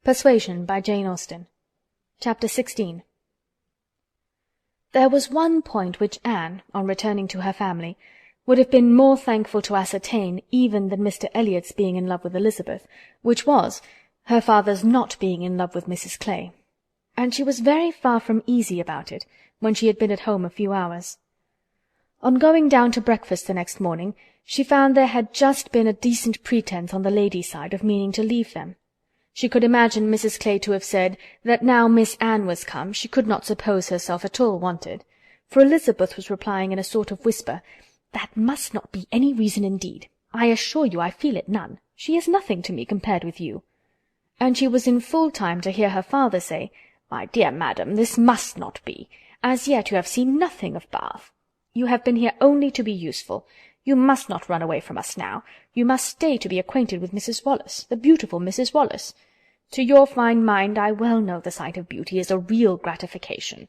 Persuasion by Jane Austen. Chapter 16. There was one point which Anne, on returning to her family, would have been more thankful to ascertain even than Mr. Elliot's being in love with Elizabeth, which was her father's not being in love with Mrs. Clay. And she was very far from easy about it, when she had been at home a few hours. On going down to breakfast the next morning, she found there had just been a decent pretence on the ladies' side of meaning to leave them. She could imagine Mrs. Clay to have said that now Miss Anne was come, she could not suppose herself at all wanted, for Elizabeth was replying in a sort of whisper, "That must not be any reason indeed. I assure you I feel it none. She is nothing to me compared with you." And she was in full time to hear her father say, "My dear madam, this must not be. As yet you have seen nothing of Bath. You have been here only to be useful. You must not run away from us now. You must stay to be acquainted with Mrs. Wallace, the beautiful Mrs. Wallace. To your fine mind I well know the sight of beauty is a real gratification."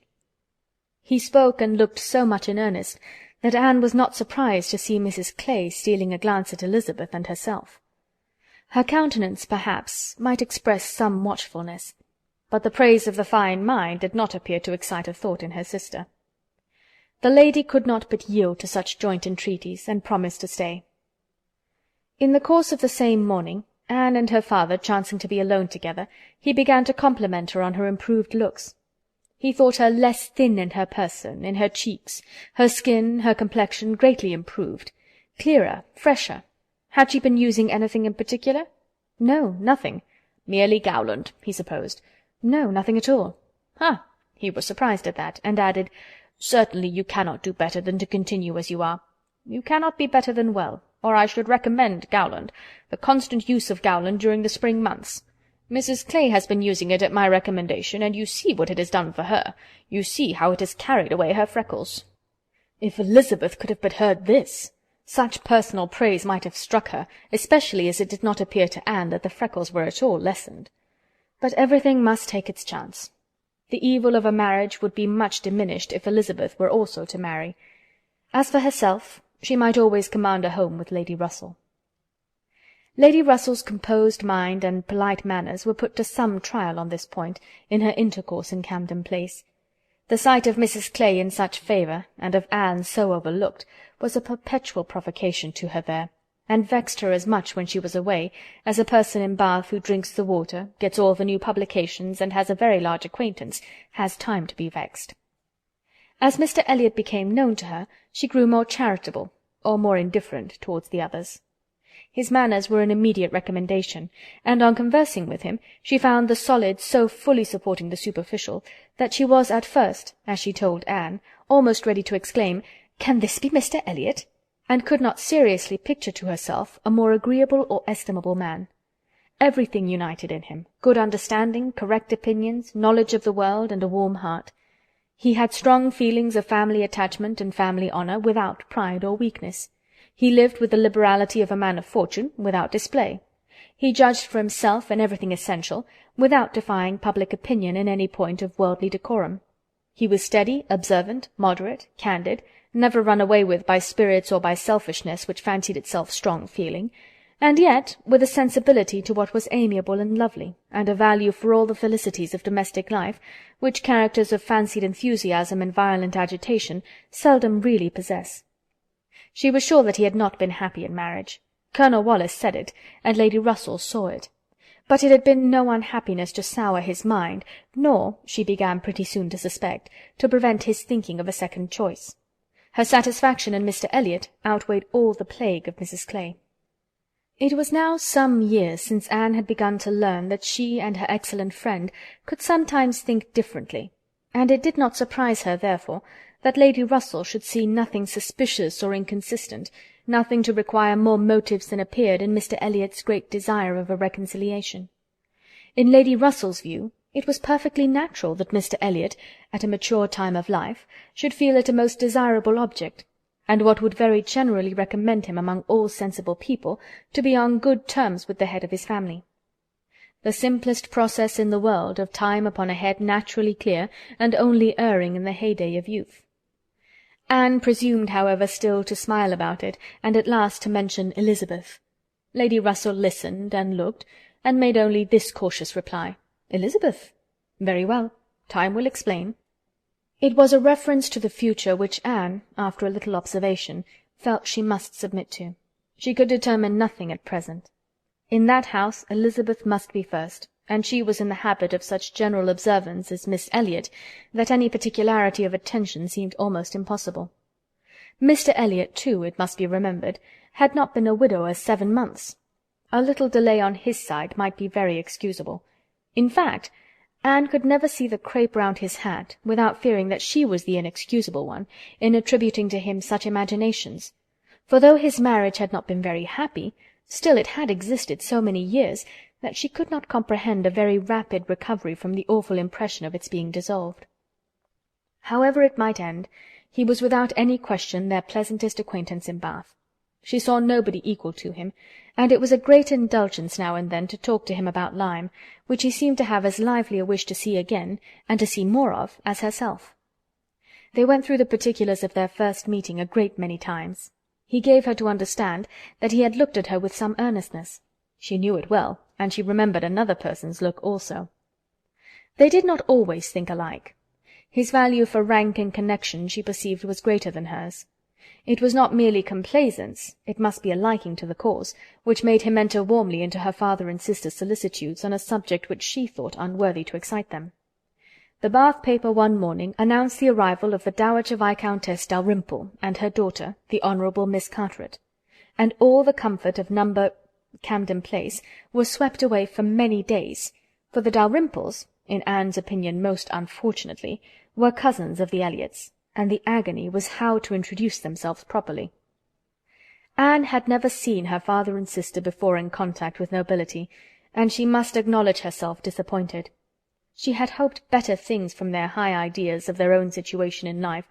He spoke and looked so much in earnest that Anne was not surprised to see Mrs. Clay stealing a glance at Elizabeth and herself. Her countenance, perhaps, might express some watchfulness, but the praise of the fine mind did not appear to excite a thought in her sister. The lady could not but yield to such joint entreaties, and promised to stay. In the course of the same morning, Anne and her father chancing to be alone together, he began to compliment her on her improved looks. He thought her less thin in her person, in her cheeks, her skin, her complexion greatly improved, clearer, fresher. Had she been using anything in particular? No, nothing. Merely Gowland, he supposed. No, nothing at all. Ah! He was surprised at that, and added, "Certainly you cannot do better than to continue as you are. You cannot be better than well, or I should recommend Gowland, the constant use of Gowland during the spring months. Mrs. Clay has been using it at my recommendation, and you see what it has done for her. You see how it has carried away her freckles." If Elizabeth could have but heard this! Such personal praise might have struck her, especially as it did not appear to Anne that the freckles were at all lessened. But everything must take its chance. The evil of a marriage would be much diminished if Elizabeth were also to marry. As for herself, she might always command a home with Lady Russell. Lady Russell's composed mind and polite manners were put to some trial on this point in her intercourse in Camden Place. The sight of Mrs. Clay in such favour, and of Anne so overlooked, was a perpetual provocation to her there, and vexed her as much when she was away, as a person in Bath who drinks the water, gets all the new publications, and has a very large acquaintance, has time to be vexed. As Mr. Elliot became known to her, she grew more charitable, or more indifferent towards the others. His manners were an immediate recommendation, and on conversing with him, she found the solid so fully supporting the superficial, that she was at first, as she told Anne, almost ready to exclaim, "Can this be Mr. Elliot?" and could not seriously picture to herself a more agreeable or estimable man. Everything united in him, good understanding, correct opinions, knowledge of the world, and a warm heart. He had strong feelings of family attachment and family honour, without pride or weakness. He lived with the liberality of a man of fortune, without display. He judged for himself in everything essential, without defying public opinion in any point of worldly decorum. He was steady, observant, moderate, candid, never run away with by spirits or by selfishness which fancied itself strong feeling, and yet with a sensibility to what was amiable and lovely, and a value for all the felicities of domestic life, which characters of fancied enthusiasm and violent agitation seldom really possess. She was sure that he had not been happy in marriage. Colonel Wallis said it, and Lady Russell saw it. But it had been no unhappiness to sour his mind, nor, she began pretty soon to suspect, to prevent his thinking of a second choice. Her satisfaction in Mr. Elliot outweighed all the plague of Mrs. Clay. It was now some years since Anne had begun to learn that she and her excellent friend could sometimes think differently, and it did not surprise her, therefore, that Lady Russell should see nothing suspicious or inconsistent, nothing to require more motives than appeared in Mr. Elliot's great desire of a reconciliation. In Lady Russell's view, it was perfectly natural that Mr. Elliot, at a mature time of life, should feel it a most desirable object, and what would very generally recommend him among all sensible people, to be on good terms with the head of his family. The simplest process in the world of time upon a head naturally clear, and only erring in the heyday of youth. Anne presumed, however, still to smile about it, and at last to mention Elizabeth. Lady Russell listened, and looked, and made only this cautious reply. Elizabeth? Very well. Time will explain. It was a reference to the future which Anne, after a little observation, felt she must submit to. She could determine nothing at present. In that house Elizabeth must be first, and she was in the habit of such general observance as Miss Elliot that any particularity of attention seemed almost impossible. Mr. Elliot, too, it must be remembered, had not been a widower 7 months. A little delay on his side might be very excusable. In fact, Anne could never see the crape round his hat without fearing that she was the inexcusable one in attributing to him such imaginations, for though his marriage had not been very happy, still it had existed so many years that she could not comprehend a very rapid recovery from the awful impression of its being dissolved. However it might end, he was without any question their pleasantest acquaintance in Bath. She saw nobody equal to him, and it was a great indulgence now and then to talk to him about Lyme, which he seemed to have as lively a wish to see again, and to see more of, as herself. They went through the particulars of their first meeting a great many times. He gave her to understand that he had looked at her with some earnestness. She knew it well, and she remembered another person's look also. They did not always think alike. His value for rank and connection she perceived was greater than hers. It was not merely complaisance, it must be a liking to the cause, which made him enter warmly into her father and sister's solicitudes on a subject which she thought unworthy to excite them. The Bath paper one morning announced the arrival of the Dowager Viscountess Dalrymple and her daughter, the Honourable Miss Carteret, and all the comfort of No. Camden Place was swept away for many days, for the Dalrymples, in Anne's opinion most unfortunately, were cousins of the Elliots, and the agony was how to introduce themselves properly. Anne had never seen her father and sister before in contact with nobility, and she must acknowledge herself disappointed. She had hoped better things from their high ideas of their own situation in life,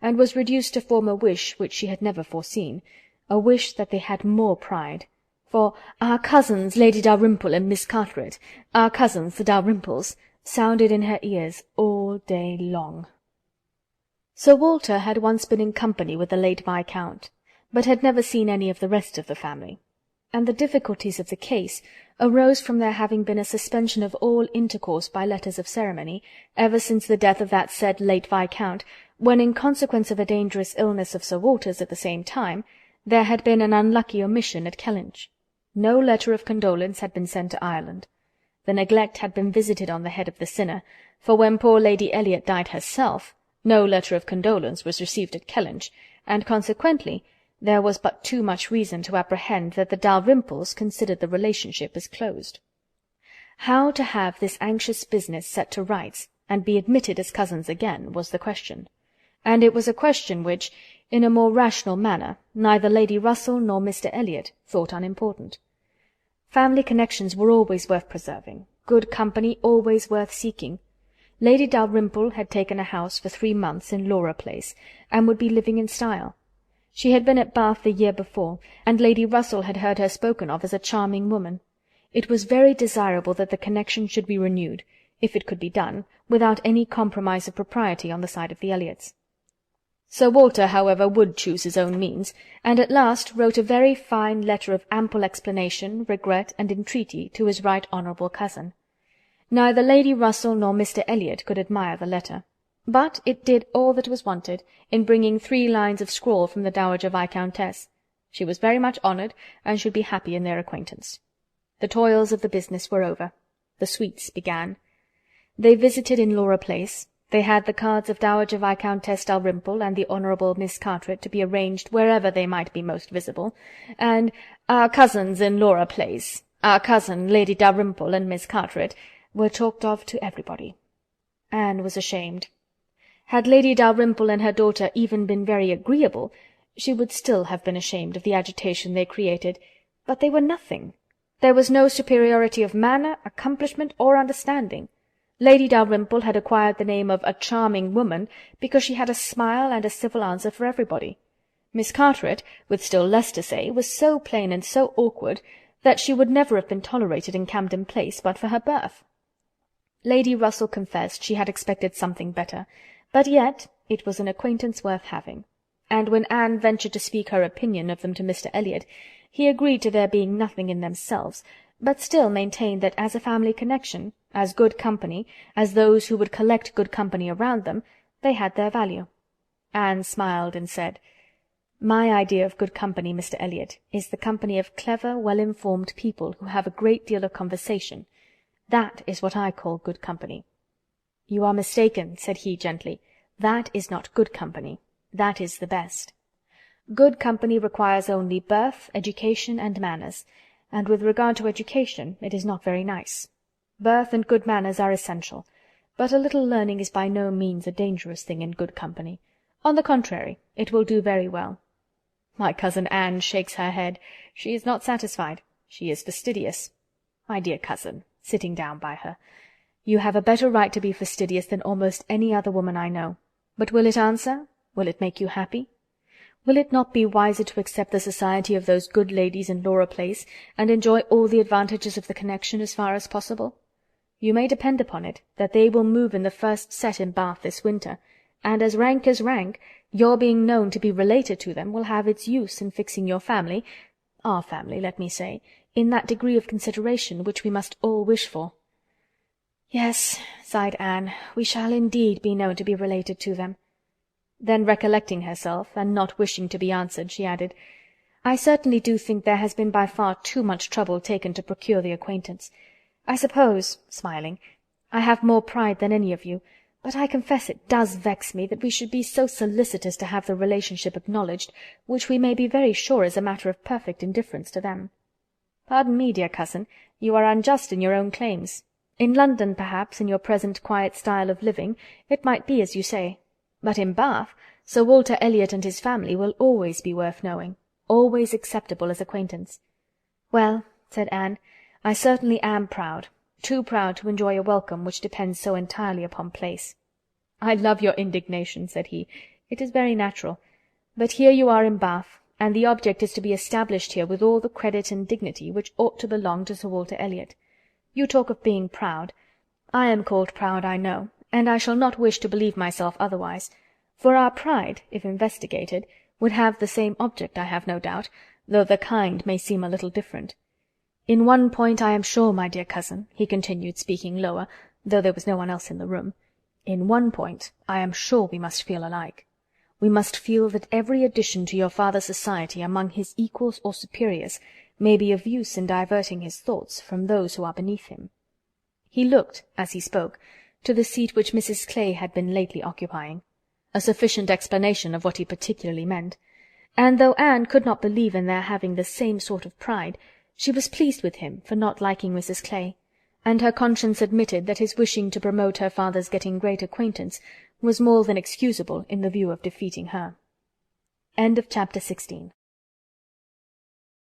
and was reduced to form a wish which she had never foreseen, a wish that they had more pride. For "our cousins Lady Dalrymple and Miss Carteret, our cousins the Dalrymples," sounded in her ears all day long. Sir Walter had once been in company with the late Viscount, but had never seen any of the rest of the family, and the difficulties of the case arose from there having been a suspension of all intercourse by letters of ceremony, ever since the death of that said late Viscount, when, in consequence of a dangerous illness of Sir Walter's at the same time, there had been an unlucky omission at Kellynch. No letter of condolence had been sent to Ireland. The neglect had been visited on the head of the sinner, for when poor Lady Elliot died herself, no letter of condolence was received at Kellynch, and consequently there was but too much reason to apprehend that the Dalrymples considered the relationship as closed. How to have this anxious business set to rights, and be admitted as cousins again, was the question, and it was a question which, in a more rational manner, neither Lady Russell nor Mr. Elliot thought unimportant. Family connections were always worth preserving, good company always worth seeking. Lady Dalrymple had taken a house for 3 months in Laura Place, and would be living in style. She had been at Bath the year before, and Lady Russell had heard her spoken of as a charming woman. It was very desirable that the connection should be renewed, if it could be done, without any compromise of propriety on the side of the Elliots. Sir Walter, however, would choose his own means, and at last wrote a very fine letter of ample explanation, regret, and entreaty to his right honourable cousin. Neither Lady Russell nor Mr. Elliot could admire the letter, but it did all that was wanted, in bringing 3 lines of scrawl from the Dowager Viscountess. She was very much honoured, and should be happy in their acquaintance. The toils of the business were over. The sweets began. They visited in Laura Place. They had the cards of Dowager Viscountess Dalrymple and the Honourable Miss Carteret to be arranged wherever they might be most visible, and "our cousins in Laura Place, our cousin Lady Dalrymple and Miss Carteret," were talked of to everybody. Anne was ashamed. Had Lady Dalrymple and her daughter even been very agreeable, she would still have been ashamed of the agitation they created, but they were nothing. There was no superiority of manner, accomplishment, or understanding. Lady Dalrymple had acquired the name of a charming woman because she had a smile and a civil answer for everybody. Miss Carteret, with still less to say, was so plain and so awkward that she would never have been tolerated in Camden Place but for her birth. Lady Russell confessed she had expected something better, but yet it was an acquaintance worth having, and when Anne ventured to speak her opinion of them to Mr. Elliot, he agreed to their being nothing in themselves, but still maintained that as a family connection, as good company, as those who would collect good company around them, they had their value. Anne smiled and said, "My idea of good company, Mr. Elliot, is the company of clever, well-informed people who have a great deal of conversation. That is what I call good company." "You are mistaken," said he gently. "That is not good company. That is the best. Good company requires only birth, education, and manners, and with regard to education it is not very nice. Birth and good manners are essential, but a little learning is by no means a dangerous thing in good company. On the contrary, it will do very well." My cousin Anne shakes her head. She is not satisfied. She is fastidious. My dear cousin, sitting down by her, you have a better right to be fastidious than almost any other woman I know. But will it answer? Will it make you happy? Will it not be wiser to accept the society of those good ladies in Laura Place, and enjoy all the advantages of the connection as far as possible? You may depend upon it that they will move in the first set in Bath this winter, and as rank, your being known to be related to them will have its use in fixing your family, our family, let me say, in that degree of consideration which we must all wish for." "Yes," sighed Anne, "we shall indeed be known to be related to them." Then, recollecting herself, and not wishing to be answered, she added, "I certainly do think there has been by far too much trouble taken to procure the acquaintance. I suppose," smiling, "I have more pride than any of you, but I confess it does vex me that we should be so solicitous to have the relationship acknowledged, which we may be very sure is a matter of perfect indifference to them." "Pardon me, dear cousin, you are unjust in your own claims. In London, perhaps, in your present quiet style of living, it might be as you say. But in Bath, Sir Walter Elliot and his family will always be worth knowing, always acceptable as acquaintance." "Well," said Anne, "I certainly am proud, too proud to enjoy a welcome which depends so entirely upon place." "I love your indignation," said he. "It is very natural. But here you are in Bath, and the object is to be established here with all the credit and dignity which ought to belong to Sir Walter Elliot. You talk of being proud. I am called proud, I know, and I shall not wish to believe myself otherwise, for our pride, if investigated, would have the same object, I have no doubt, though the kind may seem a little different. In one point I am sure, my dear cousin," he continued, speaking lower, though there was no one else in the room, "in one point I am sure we must feel alike. We must feel that every addition to your father's society among his equals or superiors may be of use in diverting his thoughts from those who are beneath him." He looked, as he spoke, to the seat which Mrs. Clay had been lately occupying, a sufficient explanation of what he particularly meant, and though Anne could not believe in their having the same sort of pride, she was pleased with him for not liking Mrs. Clay, and her conscience admitted that his wishing to promote her father's getting great acquaintance was more than excusable in the view of defeating her. Chapter 16